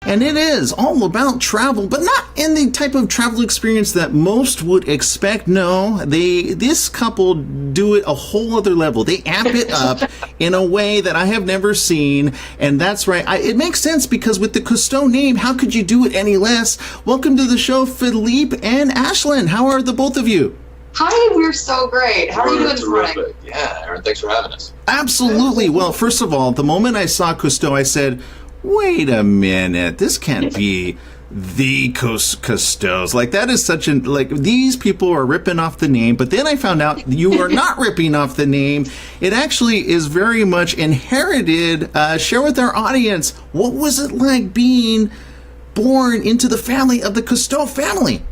And it is all about travel, but not in the type of travel experience that most would expect. No, this couple do it a whole other level. They amp it up in a way that I have never seen. And that's right. It makes sense because with the Cousteau name, how could you do it any less? Welcome to the show, Philippe and Ashlan. How are the both of you? Hi, we're so great. How are you doing this morning? Yeah, Aaron, thanks for having us. Absolutely. Well, first of all, the moment I saw Cousteau, I said, wait a minute, this can't be the Cousteaus. Like, that is such an, like, these people are ripping off the name, but then I found out you are not ripping off the name. It actually is very much inherited. Share with our audience, what was it like being born into the family of the Cousteau family?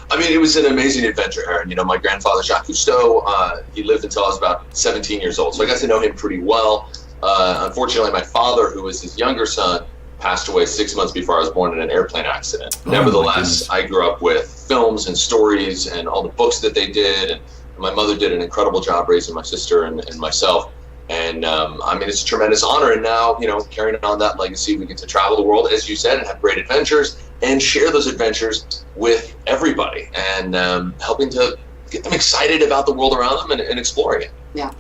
I mean, it was an amazing adventure, Aaron. You know, my grandfather, Jacques Cousteau, he lived until I was about 17 years old, so I got to know him pretty well. Unfortunately, my father, who was his younger son, passed away 6 months before I was born in an airplane accident. Nevertheless, I grew up with films and stories and all the books that they did, and my mother did an incredible job raising my sister and myself. And I mean, it's a tremendous honor. And now, you know, carrying on that legacy, we get to travel the world, as you said, and have great adventures and share those adventures with everybody and helping to get them excited about the world around them and exploring it. Yeah.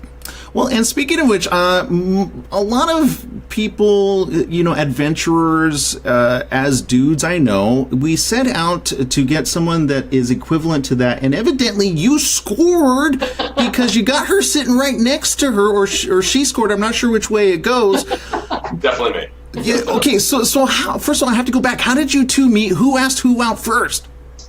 Well, and speaking of which, a lot of people, you know, adventurers, as dudes, I know, we set out to get someone that is equivalent to that, and evidently you scored because you got her sitting right next to her, or she scored. I'm not sure which way it goes. Definitely me. Yeah. Okay. So how? First of all, I have to go back. How did you two meet? Who asked who out first?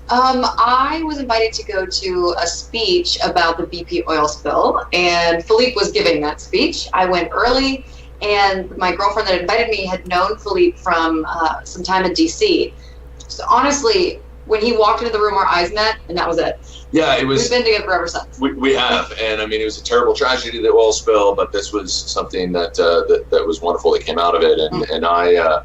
I was invited to go to a speech about the BP oil spill, and Philippe was giving that speech. I went early, and my girlfriend that invited me had known Philippe from some time in DC. So honestly, when he walked into the room, our eyes met, and that was it. Yeah, it was. We've been together ever since. We have, and I mean, it was a terrible tragedy, the oil spill, but this was something that that was wonderful that came out of it, and I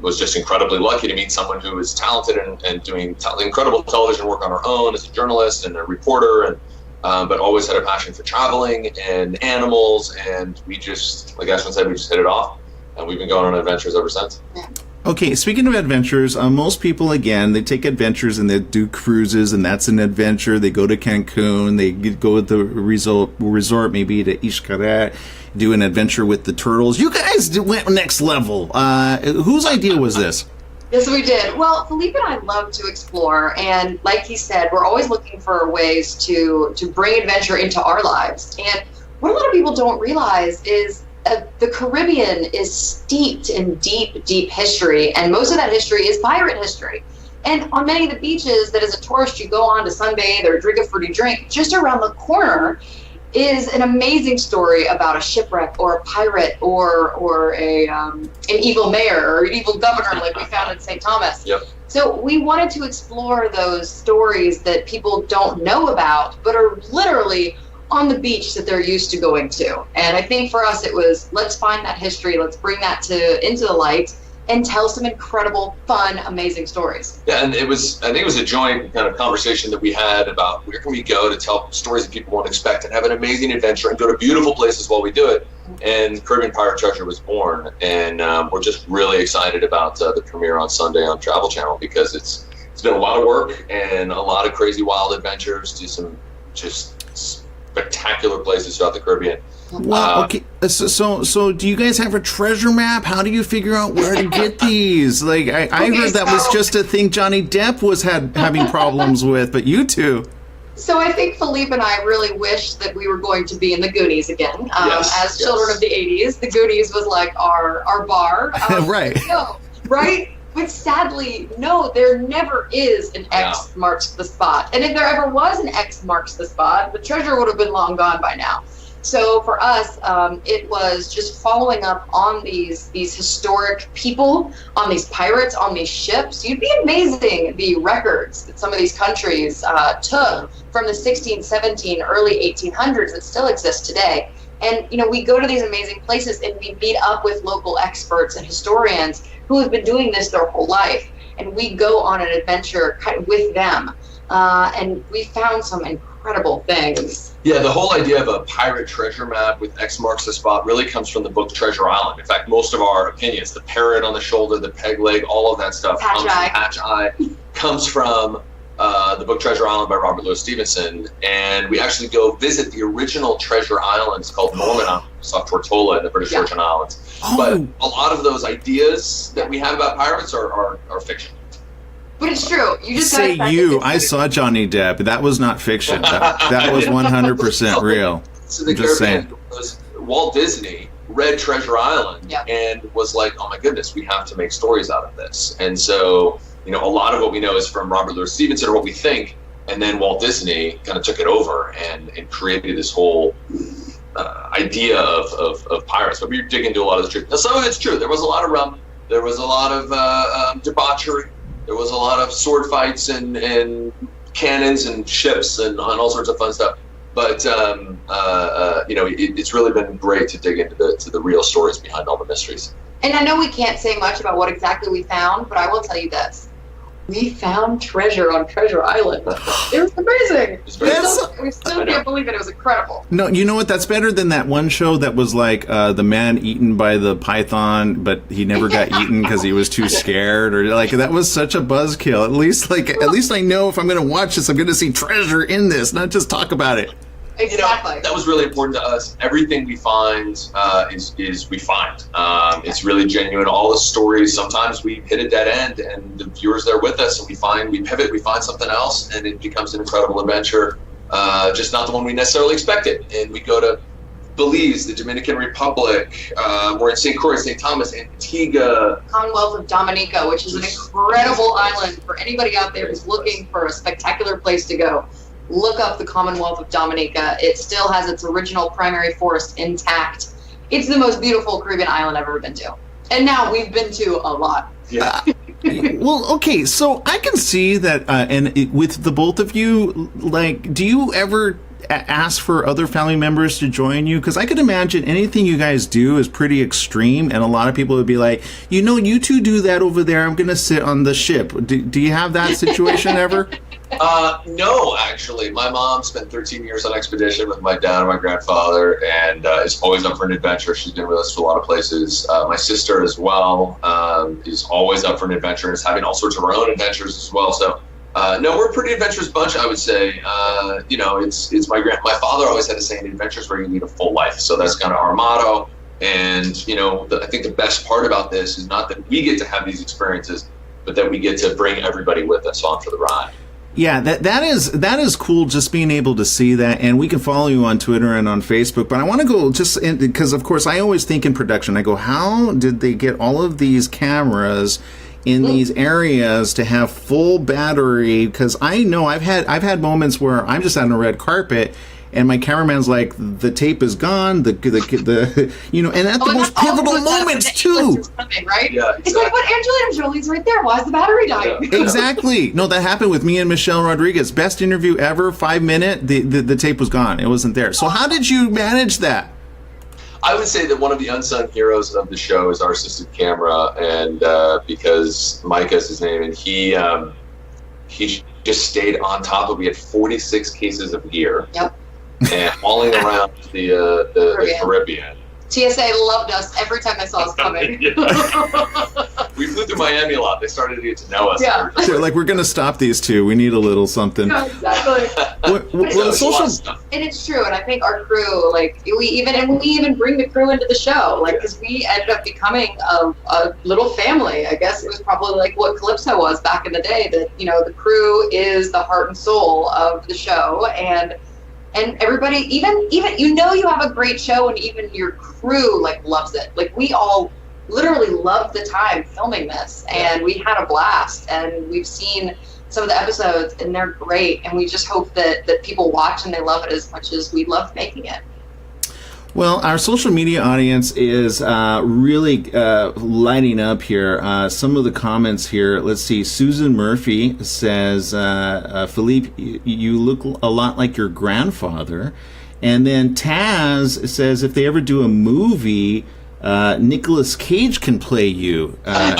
was just incredibly lucky to meet someone who is talented and doing incredible television work on her own as a journalist and a reporter, and but always had a passion for traveling and animals, and we just, like Ashlan said, we just hit it off, and we've been going on adventures ever since. Yeah. Okay, speaking of adventures, most people, again, they take adventures and they do cruises, and that's an adventure. They go to Cancun, they go to the resort maybe to Xcaret, do an adventure with the turtles. You guys went next level. Whose idea was this? Yes, we did. Well, Philippe and I love to explore, and like he said, we're always looking for ways to bring adventure into our lives. And what a lot of people don't realize is the Caribbean is steeped in deep, deep history, and most of that history is pirate history. And on many of the beaches that as a tourist you go on to sunbathe or drink a fruity drink, just around the corner is an amazing story about a shipwreck or a pirate or an evil mayor or an evil governor like we found in St. Thomas. Yep. So we wanted to explore those stories that people don't know about but are literally on the beach that they're used to going to. And I think for us it was, let's find that history, let's bring that into the light and tell some incredible, fun, amazing stories. Yeah, and I think it was a joint kind of conversation that we had about where can we go to tell stories that people won't expect and have an amazing adventure and go to beautiful places while we do it. And Caribbean Pirate Treasure was born, and we're just really excited about the premiere on Sunday on Travel Channel because it's been a lot of work and a lot of crazy wild adventures to some just spectacular places throughout the Caribbean. Wow. Okay. So do you guys have a treasure map? How do you figure out where to get these? Like, I heard that was just a thing Johnny Depp was having problems with, but you two. So I think Philippe and I really wish that we were going to be in the Goonies again. As children of the 80s, the Goonies was like our bar. Right. No, right? But sadly, no, there never is an X marks the spot. And if there ever was an X marks the spot, the treasure would have been long gone by now. So for us, it was just following up on these historic people, on these pirates, on these ships. You'd be amazing the records that some of these countries took from the 16, 17, early 1800s that still exist today. And, you know, we go to these amazing places and we meet up with local experts and historians who have been doing this their whole life. And we go on an adventure with them. And we found some incredible incredible things. Yeah, the whole idea of a pirate treasure map with X marks the spot really comes from the book Treasure Island. In fact, most of our opinions, the parrot on the shoulder, the peg leg, all of that stuff comes from the book Treasure Island by Robert Louis Stevenson. And we actually go visit the original Treasure Islands called Norman Island, South Tortola in the British Virgin Islands. But a lot of those ideas that we have about pirates are fiction. But it's true. You just say you. I saw Johnny Depp. That was not fiction. That was 100% real. So the just saying. Walt Disney read Treasure Island and was like, "Oh my goodness, we have to make stories out of this." And so, a lot of what we know is from Robert Louis Stevenson, or what we think, and then Walt Disney kind of took it over and created this whole idea of pirates. But we dig into a lot of the truth. Now, some of it's true. There was a lot of rum. There was a lot of debauchery. There was a lot of sword fights and cannons and ships and all sorts of fun stuff. But it's really been great to dig into the real stories behind all the mysteries. And I know we can't say much about what exactly we found, but I will tell you this: we found treasure on Treasure Island. It was amazing. We still can't believe it. It was incredible. No, you know what? That's better than that one show that was like the man eaten by the python, but he never got eaten because he was too scared, or like that was such a buzzkill. At least I know if I'm going to watch this, I'm going to see treasure in this, not just talk about it. Exactly. That was really important to us. Everything we find is we find. It's really genuine. All the stories, sometimes we hit a dead end and the viewers there with us, and we pivot, we find something else, and it becomes an incredible adventure. Just not the one we necessarily expected. And we go to Belize, the Dominican Republic, we're in St. Croix, St. Thomas, Antigua. Commonwealth of Dominica, which is an incredible island for anybody out there who's looking for a spectacular place to go. Look up the Commonwealth of Dominica. It still has its original primary forest intact. It's the most beautiful Caribbean island I've ever been to. And now we've been to a lot. Yeah. Well, okay, so I can see that, with the both of you, like, do you ever ask for other family members to join you? Because I could imagine anything you guys do is pretty extreme, and a lot of people would be like, you two do that over there, I'm going to sit on the ship. Do you have that situation ever? No, actually. My mom spent 13 years on expedition with my dad and my grandfather, and is always up for an adventure. She's been with us to a lot of places. My sister as well is always up for an adventure and is having all sorts of her own adventures as well. So, no, we're a pretty adventurous bunch, I would say. It's my father always had a saying, adventures where you lead a full life. So that's kind of our motto. And, I think the best part about this is not that we get to have these experiences, but that we get to bring everybody with us on for the ride. Yeah, that is cool, just being able to see that, and we can follow you on Twitter and on Facebook. But I want to go because, of course, I always think in production, I go, how did they get all of these cameras in these areas to have full battery? Because I know I've had moments where I'm just on a red carpet, and my cameraman's like, the tape is gone, and at the most pivotal moments too. Right? Yeah, exactly. It's like, but Angelina Jolie's right there. Why is the battery dying? Yeah. Exactly. No, that happened with me and Michelle Rodriguez. Best interview ever. 5 minute. The tape was gone. It wasn't there. So how did you manage that? I would say that one of the unsung heroes of the show is our assistant camera, and because Micah is his name, and he just stayed on top of. We had 46 cases of gear. Yep. And hauling around the Caribbean. TSA loved us every time they saw us coming. We flew through Miami a lot. They started to get to know us. Yeah. They're like, we're going to stop these two. We need a little something. Yeah, exactly. And it's true. And I think our crew, like, we even bring the crew into the show, like, because we ended up becoming a little family. I guess it was probably like what Calypso was back in the day. That the crew is the heart and soul of the show, and everybody, even you have a great show, and even your crew loves it. Like, we all literally loved the time filming this, and we had a blast. And we've seen some of the episodes, and they're great. And we just hope that people watch and they love it as much as we love making it. Well, our social media audience is really lighting up here. Some of the comments here, let's see. Susan Murphy says, Philippe, you look a lot like your grandfather. And then Taz says, if they ever do a movie, Nicolas Cage can play you. Well,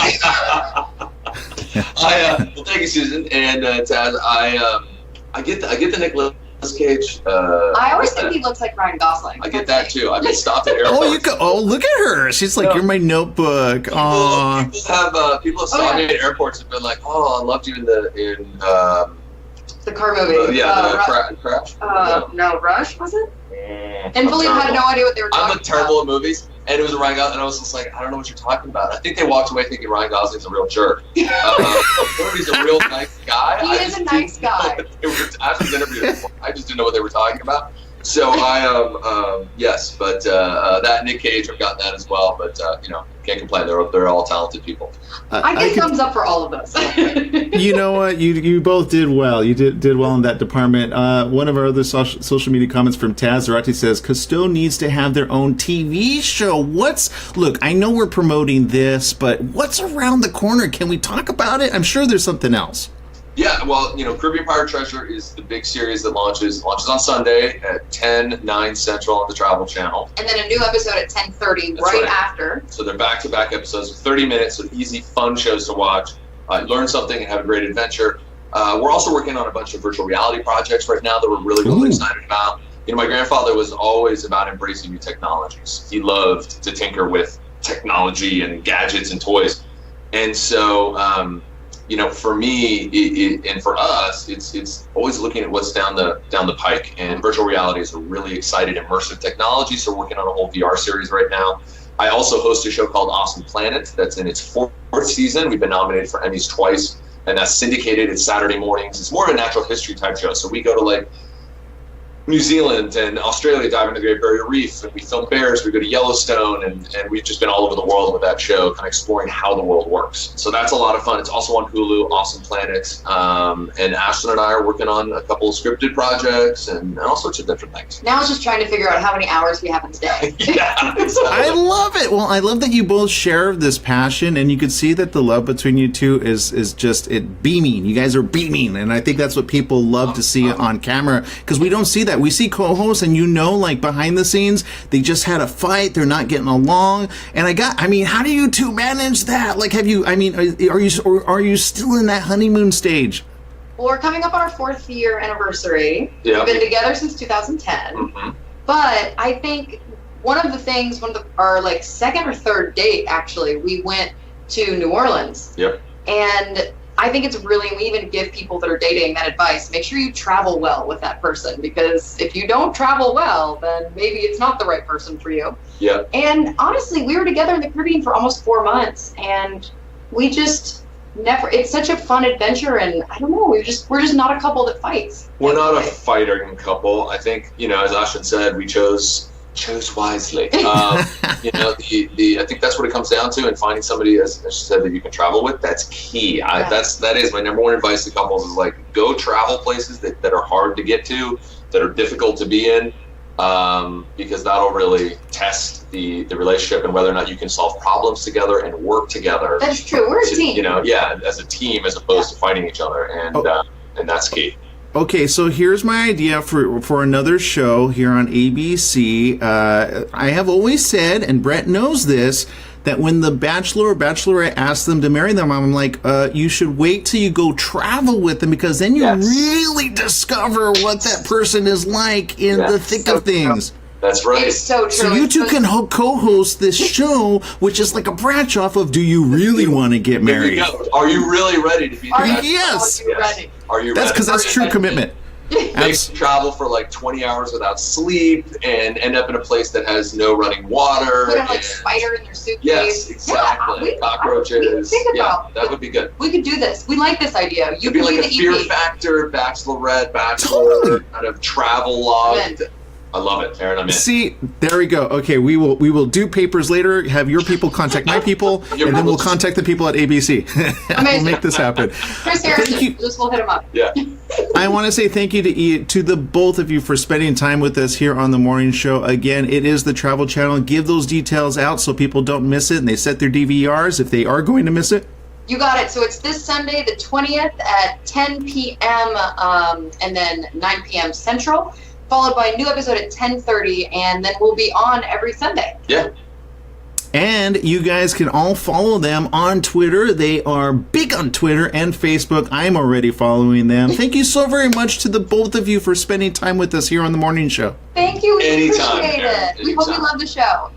thank you, Susan. And Taz, I get the Nicolas Cage. I always think he looks like Ryan Gosling. I get that too. I've been stopped at airports. Look at her. She's like, you're my notebook. People have stopped me at airports and been like, oh, I loved you in the car movie. Crash. No, Rush was it? And Philippe had no idea what they were talking about. I'm terrible at movies, and it was a Ryan Gosling, and I was just like, I don't know what you're talking about. I think they walked away thinking Ryan Gosling's a real jerk. He's a real nice guy. He is a nice guy. I just didn't know what they were talking about. So yes, but that Nick Cage, I've got that as well. But can't complain. They're all talented people. I give thumbs up for all of those. You know what? You both did well. You did well in that department. One of our other social media comments from Taz Zarate says, Cousteau needs to have their own TV show. Look, I know we're promoting this, but what's around the corner? Can we talk about it? I'm sure there's something else. Yeah, well, Caribbean Pirate Treasure is the big series that launches on Sunday at 9 Central on the Travel Channel. And then a new episode at 10:30 right after. So they're back-to-back episodes of 30 minutes, so easy, fun shows to watch, learn something, and have a great adventure. We're also working on a bunch of virtual reality projects right now that we're really excited about. My grandfather was always about embracing new technologies. He loved to tinker with technology and gadgets and toys. And so... for me and for us, it's always looking at what's down the pike. And virtual reality is a really excited, immersive technology. So we're working on a whole VR series right now. I also host a show called Awesome Planet that's in its 4th season. We've been nominated for Emmys twice, and that's syndicated. It's Saturday mornings. It's more of a natural history type show. So we go to New Zealand and Australia, dive into the Great Barrier Reef, and we film bears. We go to Yellowstone, and we've just been all over the world with that show, kind of exploring how the world works. So that's a lot of fun. It's also on Hulu, Awesome Planet, and Ashlan and I are working on a couple of scripted projects and all sorts of different things. Now it's just trying to figure out how many hours we have in the day. Yeah, exactly. I love it. Well, I love that you both share this passion, and you can see that the love between you two is just beaming. You guys are beaming, and I think that's what people love to see on camera, because we don't see that. We see co-hosts, and behind the scenes, they just had a fight. They're not getting along. And how do you two manage that? Are you still in that honeymoon stage? Well, we're coming up on our 4th year anniversary. Yeah. We've been together since 2010. Mm-hmm. But I think our 2nd or 3rd date, actually, we went to New Orleans. Yep. And I think it's we even give people that are dating that advice: make sure you travel well with that person, because if you don't travel well, then maybe it's not the right person for you. Yeah. And honestly, we were together in the Caribbean for almost 4 months, and we just it's such a fun adventure, and I don't know, we're just not a couple that fights. We're not a fighting couple. I think, as Ashlan said, we chose wisely. I think that's what it comes down to, and finding somebody, as she said, that you can travel with. That's key. That is my number one advice to couples is go travel places that are hard to get to, that are difficult to be in, because that'll really test the relationship and whether or not you can solve problems together and work together. That's true. We're a team. As a team as opposed to fighting each other, and that's key. Okay, so here's my idea for another show here on ABC. I have always said, and Brett knows this, that when the bachelor or bachelorette asks them to marry them, I'm like, you should wait till you go travel with them, because then you really discover what that person is like in the thick of things. That's right. It's so true. So you two can co-host this show, which is like a branch off of Do You Really Want to Get Married? Are you really ready to be married? Yes. Are you ready? Are you ready? That's because that's true commitment. They travel for 20 hours without sleep and end up in a place that has no running water. Put a spider in their suitcase. Yes, exactly. Cockroaches. That would be good. We could do this. We like this idea. You could be like a Fear Factor, Bachelorette, Bachelor, kind of travel log. I love it, Aaron. I'm in. See, there we go. Okay, we will do papers later. Have your people contact my people, and then we'll contact the people at ABC. We'll make this happen. Chris Harrison, we'll hit him up. Yeah. I want to say thank you to the both of you for spending time with us here on the morning show. Again, it is the Travel Channel. Give those details out so people don't miss it, and they set their DVRs if they are going to miss it. You got it. So it's this Sunday, the 20th at 10 p.m. And then 9 p.m. Central, followed by a new episode at 10:30, and then we'll be on every Sunday. Yeah. And you guys can all follow them on Twitter. They are big on Twitter and Facebook. I'm already following them. Thank you so very much to the both of you for spending time with us here on The Morning Show. Thank you. We Anytime, appreciate Aaron, it. We hope you anytime. love the show.